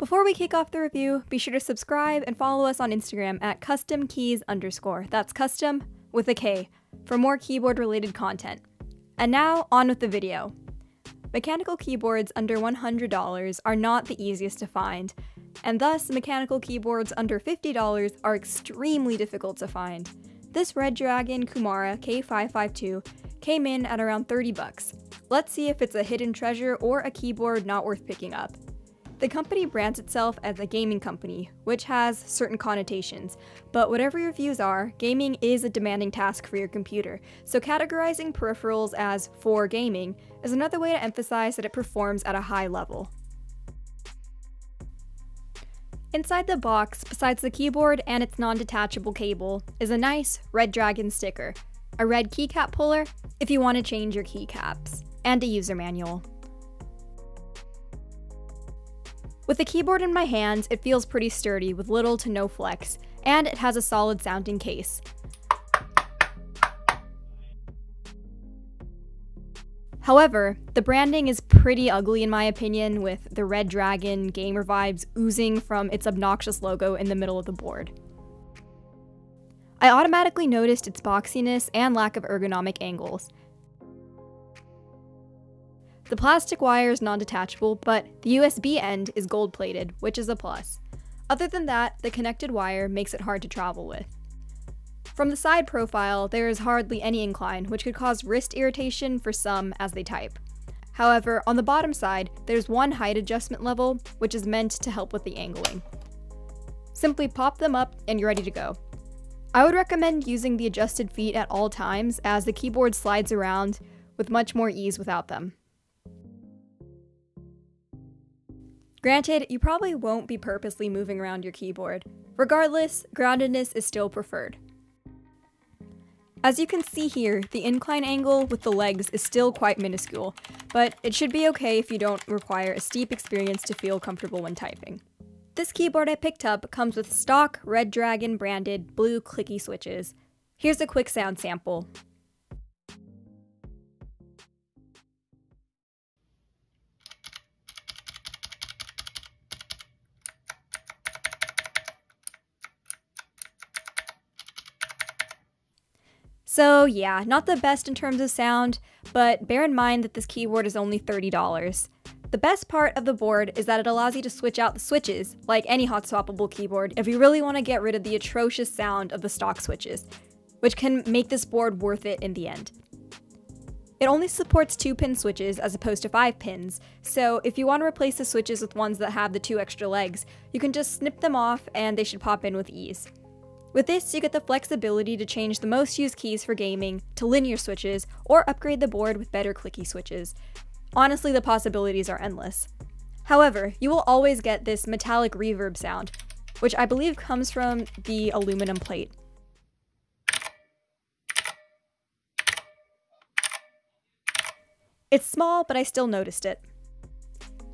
Before we kick off the review, be sure to subscribe and follow us on Instagram at customkeys_. That's custom with a K for more keyboard related content. And now, on with the video. Mechanical keyboards under $100 are not the easiest to find, and thus mechanical keyboards under $50 are extremely difficult to find. This Redragon Kumara K552 came in at around $30. Let's see if it's a hidden treasure or a keyboard not worth picking up. The company brands itself as a gaming company, which has certain connotations, but whatever your views are, gaming is a demanding task for your computer, so categorizing peripherals as for gaming is another way to emphasize that it performs at a high level. Inside the box, besides the keyboard and its non-detachable cable, is a nice Redragon sticker, a red keycap puller if you want to change your keycaps, and a user manual. With the keyboard in my hands, it feels pretty sturdy with little to no flex, and it has a solid sounding case. However, the branding is pretty ugly in my opinion, with the Redragon gamer vibes oozing from its obnoxious logo in the middle of the board. I automatically noticed its boxiness and lack of ergonomic angles. The plastic wire is non-detachable, but the USB end is gold-plated, which is a plus. Other than that, the connected wire makes it hard to travel with. From the side profile, there is hardly any incline, which could cause wrist irritation for some as they type. However, on the bottom side, there's one height adjustment level, which is meant to help with the angling. Simply pop them up and you're ready to go. I would recommend using the adjusted feet at all times, as the keyboard slides around with much more ease without them. Granted, you probably won't be purposely moving around your keyboard. Regardless, groundedness is still preferred. As you can see here, the incline angle with the legs is still quite minuscule, but it should be okay if you don't require a steep experience to feel comfortable when typing. This keyboard I picked up comes with stock Redragon branded blue clicky switches. Here's a quick sound sample. So yeah, not the best in terms of sound, but bear in mind that this keyboard is only $30. The best part of the board is that it allows you to switch out the switches, like any hot swappable keyboard, if you really want to get rid of the atrocious sound of the stock switches, which can make this board worth it in the end. It only supports 2-pin switches as opposed to 5 pins, so if you want to replace the switches with ones that have the 2 extra legs, you can just snip them off and they should pop in with ease. With this, you get the flexibility to change the most used keys for gaming to linear switches or upgrade the board with better clicky switches. Honestly, the possibilities are endless. However, you will always get this metallic reverb sound, which I believe comes from the aluminum plate. It's small, but I still noticed it.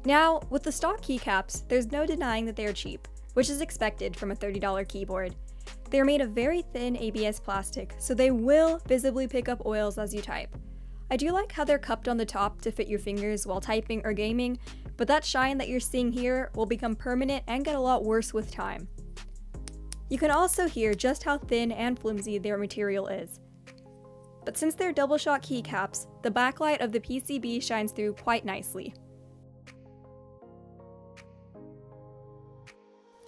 Now, with the stock keycaps, there's no denying that they are cheap, which is expected from a $30 keyboard. They are made of very thin ABS plastic, so they will visibly pick up oils as you type. I do like how they're cupped on the top to fit your fingers while typing or gaming, but that shine that you're seeing here will become permanent and get a lot worse with time. You can also hear just how thin and flimsy their material is. But since they're double shot keycaps, the backlight of the PCB shines through quite nicely.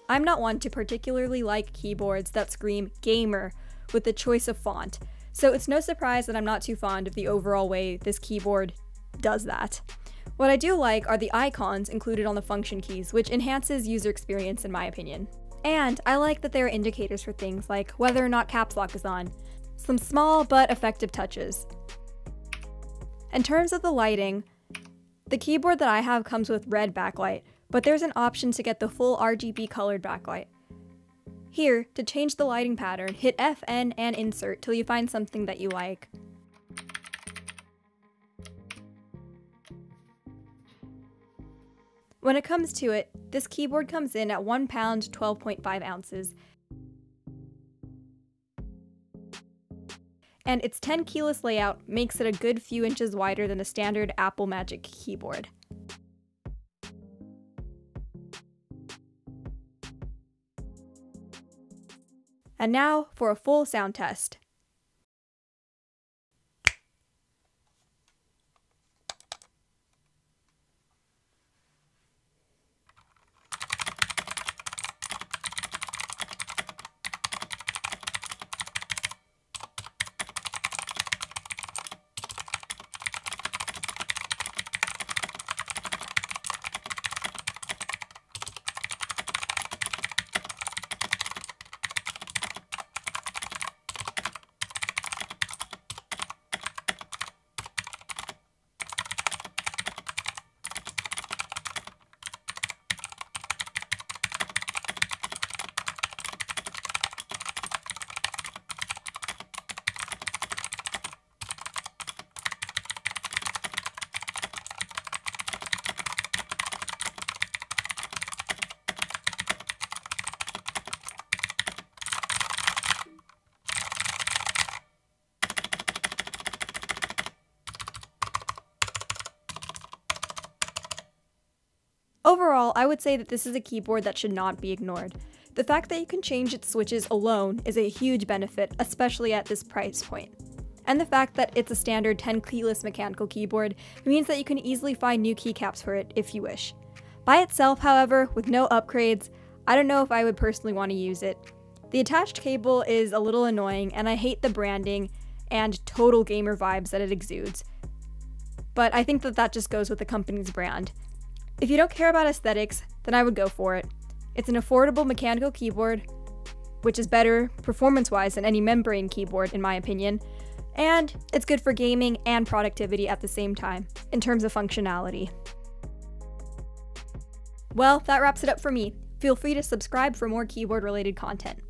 I'm not one to particularly like keyboards that scream gamer with the choice of font, so it's no surprise that I'm not too fond of the overall way this keyboard does that. What I do like are the icons included on the function keys, which enhances user experience in my opinion. And I like that there are indicators for things like whether or not caps lock is on. Some small but effective touches. In terms of the lighting, the keyboard that I have comes with red backlight, but there's an option to get the full RGB colored backlight. Here, to change the lighting pattern, hit FN and insert till you find something that you like. When it comes to it, this keyboard comes in at 1 pound 12.5 ounces. And its 10 keyless layout makes it a good few inches wider than the standard Apple Magic keyboard. And now for a full sound test. Overall, I would say that this is a keyboard that should not be ignored. The fact that you can change its switches alone is a huge benefit, especially at this price point. And the fact that it's a standard 10 keyless mechanical keyboard means that you can easily find new keycaps for it if you wish. By itself, however, with no upgrades, I don't know if I would personally want to use it. The attached cable is a little annoying, and I hate the branding and total gamer vibes that it exudes. But I think that that just goes with the company's brand. If you don't care about aesthetics, then I would go for it. It's an affordable mechanical keyboard, which is better performance-wise than any membrane keyboard in my opinion, and it's good for gaming and productivity at the same time, in terms of functionality. Well, that wraps it up for me. Feel free to subscribe for more keyboard-related content.